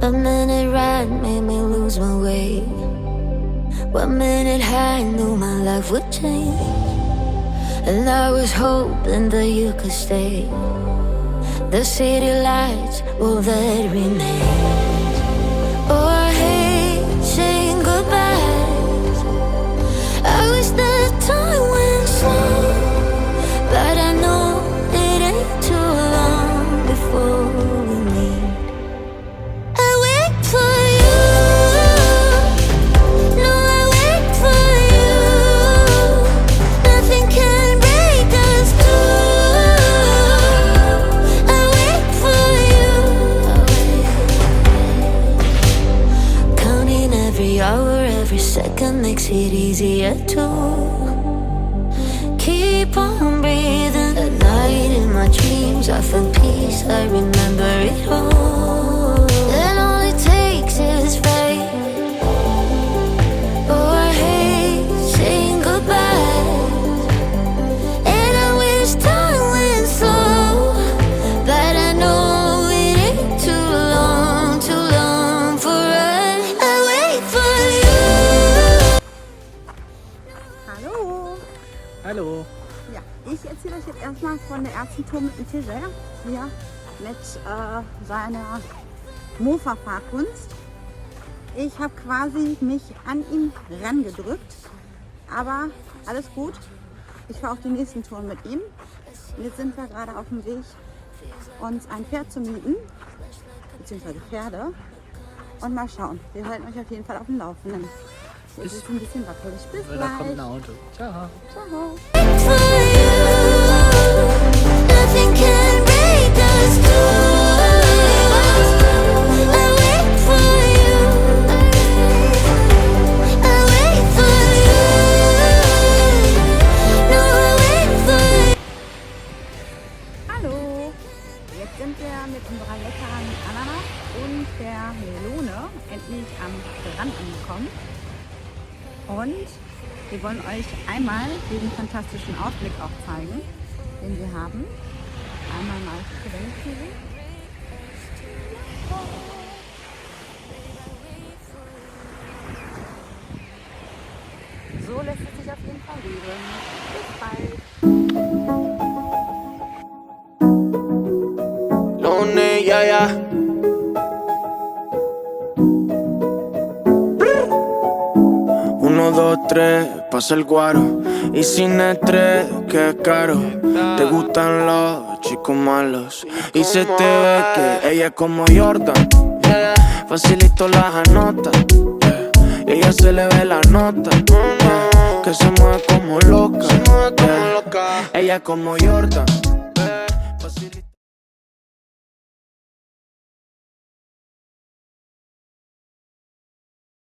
1 minute ride made me lose my way. 1 minute high, knew my life would change. And I was hoping that you could stay. The city lights, will that remain? Oh, I hate saying goodbyes. I wish that time went slow, but I know it ain't too long before we meet. I wait for you. No, I wait for you. Nothing can break us two. I wait for you. Counting every hour, every second makes it easier to keep on breathing. At night in my dreams I feel peace, I remember it all. And all it takes is faith. Oh, I hate saying goodbye. And I wish time went slow, but I know it ain't too long for us. I wait for you. Hallo! Hallo. Ja, ich erzähle euch jetzt erstmal von der ersten Tour mit dem Tiger hier mit seiner Mofa-Fahrkunst. Ich habe quasi mich an ihn rangedrückt, aber alles gut. Ich fahre auf die nächsten Touren mit ihm. Und jetzt sind wir gerade auf dem Weg, uns ein Pferd zu mieten, beziehungsweise Pferde. Und mal schauen, wir halten euch auf jeden Fall auf dem Laufenden. Es ist ein bisschen wackelig. Bis Da kommt ein gleich. Auto. Ciao. Ciao. For you, nothing can break us two. I wait for you. I wait for you. No, I wait for you. Hallo! Jetzt sind wir mit unserer leckeren Ananas und der Melone endlich am Strand angekommen. Und wir wollen euch einmal diesen fantastischen Ausblick auch zeigen, den wir haben. Einmal mal Schwenken. So lässt es sich auf jeden Fall leben. Bis bald! Morne, ja, ja. 1, 2, 3, pasa el guaro. Y sin estrés, que es caro. Te gustan los chicos malos. Y se te ve que ella es como Jordan. Facilito las anota. Y ella se le ve la nota. Que se mueve como loca. Ella es como Jordan. Facilito.